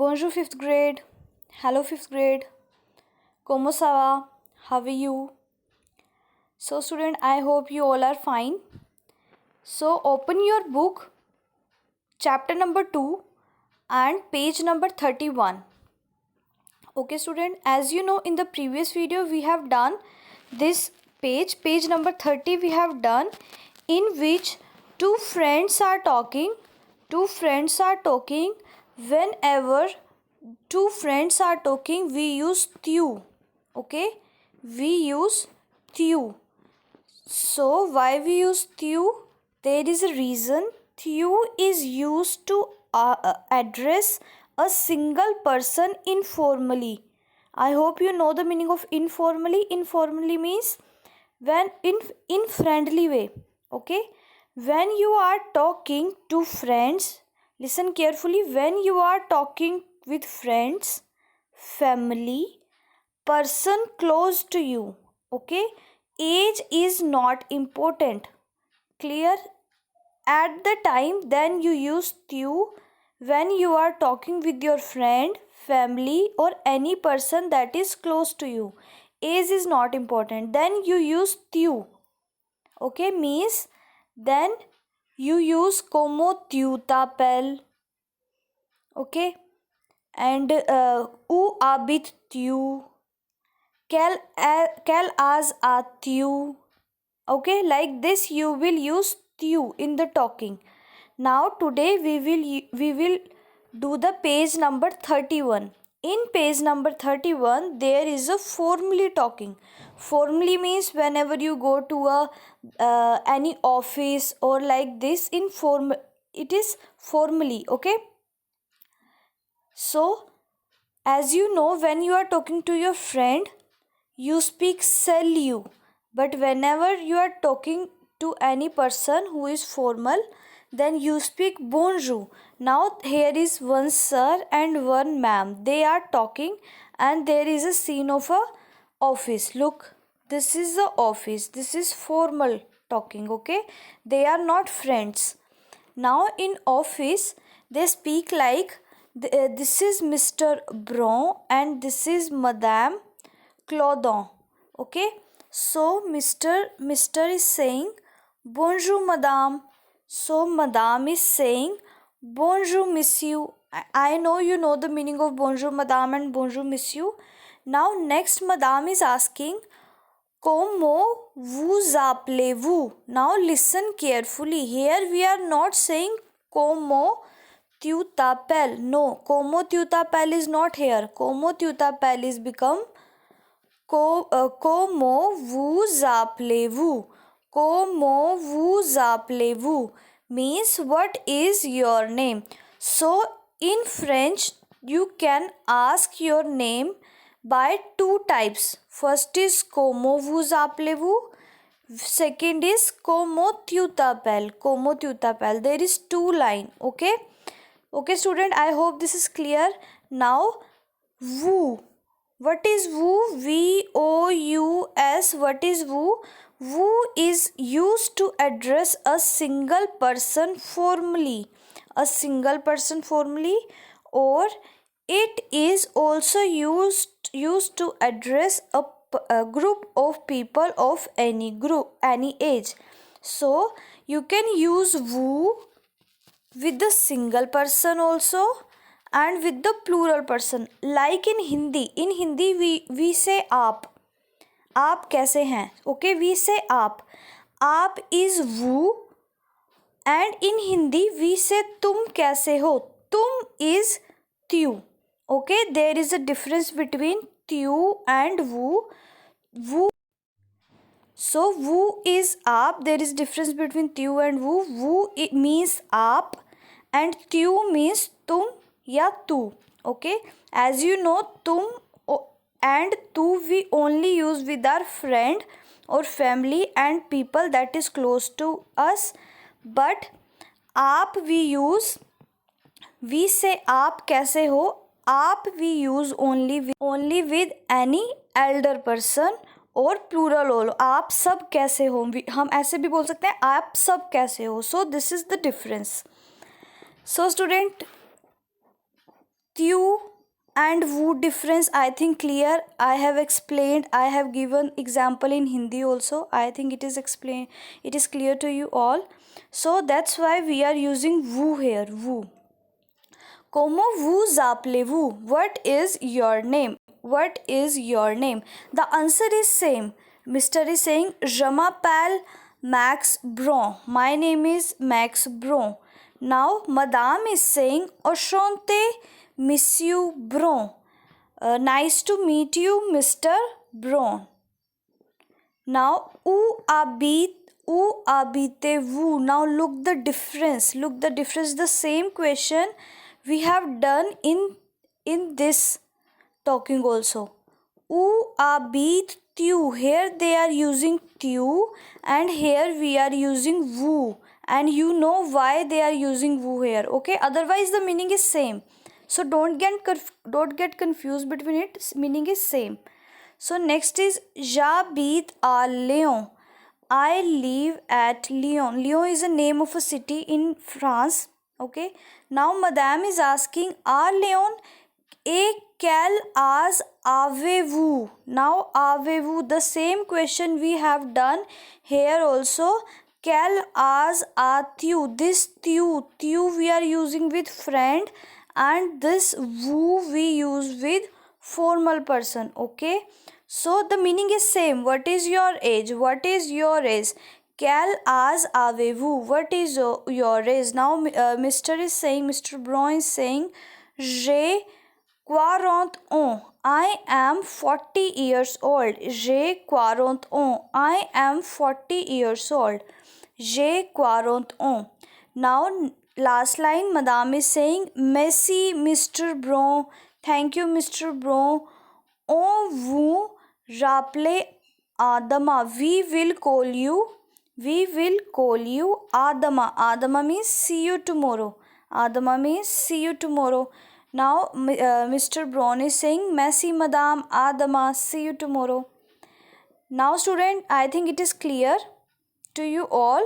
Bonjour fifth grade. Hello fifth grade. Como ça va? How are you? So student, I hope you all are fine. So open your book, chapter number 2 and page number 31. Okay student, as you know in the previous video we have done this page number 30 we have done, in which two friends are talking. Whenever two friends are talking we use tu. Okay, we use tu. So why we use tu? There is a reason. Tu is used to address a single person informally. I hope you know the meaning of informally. Informally means when in friendly way. Okay, when you are talking to friends, listen carefully. When you are talking with friends, family, person close to you, okay, age is not important. Clear? At the time then you use tu when you are talking with your friend, family, or any person that is close to you. Age is not important, then you use tu. Okay, means then you use como tu t'appelles. Okay, and où habites-tu? Quel âge as-tu? Okay, like this you will use tu in the talking. Now today we will do the page number 31. In page number 31 there is a formally talking. Formally means whenever you go to a any office or like this, in form it is formally. Okay, so as you know, when you are talking to your friend you speak salut, but whenever you are talking to any person who is formal then you speak bonjour. Now here is one sir and one ma'am, they are talking and there is a scene of a office. Look, this is the office, this is formal talking. Okay, they are not friends. Now in office they speak like this is Mr. Brown and this is Madame Claudon. Okay, so Mr. is saying bonjour madame, so madame is saying bonjour monsieur. I know you know the meaning of bonjour madame and bonjour monsieur. Now next madame is asking comment vous appelez-vous. Now listen carefully, here we are not saying comment tu t'appelles. No, comment tu t'appelles is not here. Comment tu t'appelles is become comment vous appelez-vous? Comment vous appelez-vous means what is your name. So in French you can ask your name by two types. First is comment vous appelez-vous, second is comment tu t'appelles. Comment tu t'appelles, there is two line. Okay, student, I hope this is clear. Now vous, what is vous? V-O-U-S. What is vous? Vous is used to address a single person formally. A single person formally, or it is also used to address a group of people of any age. So you can use vous with the single person also and with the plural person. Like in Hindi we say आप कैसे हैं. Okay, we say आप is vous, and in Hindi we say तुम कैसे हो. तुम is tu. Okay, there is a difference between tu and vous. So vous is आप, there is difference between tu and vous. Vous it means आप and tu means तुम या तू. Okay, as you know तुम and tu we only use with our friend or family and people that is close to us, but आप we say आप कैसे हो, आप we use only with any elder person और plural all. आप सब कैसे हो, हम ऐसे भी बोल सकते हैं आप सब कैसे हो. So this is the difference. So student, tu and wo difference, I think clear. I have explained, I have given example in Hindi also. I think it is explained, it is clear to you all. So that's why we are using wo here. Wo. Como vous appelez-vous? What is your name? What is your name? The answer is same. Mr. is saying, Je m'appelle Max Bron. My name is Max Bron. Now, Madame is saying, Enchanté, Monsieur Bron. Nice to meet you, Mr. Bron. Now, où habitez-vous? Now, look the difference. Look the difference. The same question we have done in this talking also. Où habites-tu? Here they are using tu, and here we are using vous, and you know why they are using vous here. Okay, otherwise the meaning is same. So don't get confused between it. Meaning is same. So next is j'habite à Lyon. I live at Lyon. Lyon is a name of a city in France. Okay. Now Madame is asking, à Lyon, et quel âge avez-vous? Now avez-vous, the same question we have done here also. Quel âge as-tu? This tu we are using with friend, and this vous we use with formal person. Okay, so the meaning is same. What is your age? What is your age? Quel âge avez-vous? What is your age? Now Mr. is saying, Mr. Bron is saying, j'ai 40 ans. I am 40 years old. J'ai 40 ans. I am 40 years old. J'ai 40 ans. Now last line, Madame is saying, Merci, Mr. Bron. Thank you, Mr. Bron. On vous rappelle Adama. We will call you. We will call you Adama. Adama means see you tomorrow. Adama means see you tomorrow. Now Mr. Bron is saying, Merci, Madame Adama. See you tomorrow. Now student, I think it is clear to you all.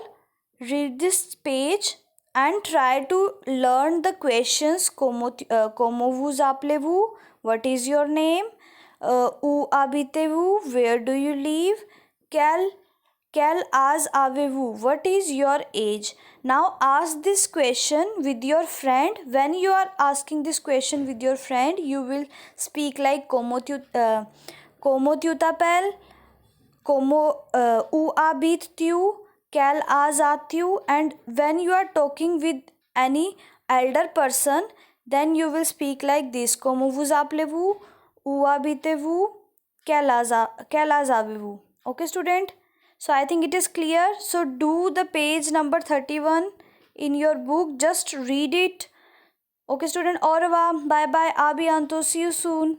Read this page and try to learn the questions. Comment vous appelez-vous? What is your name? Où habitez-vous? Where do you live? Quel âge avez-vous? What is your age? Now ask this question with your friend. When you are asking this question with your friend, you will speak like comment tu t'appelles? Où habites-tu? Quel âge as-tu? And when you are talking with any elder person, then you will speak like this. Comment vous appelez-vous? Où habitez-vous? Quel âge avez-vous? Okay, student? So I think it is clear. So do the page number 31 in your book. Just read it. Okay, student. Au revoir. Bye bye. Abhi Anto. See you soon.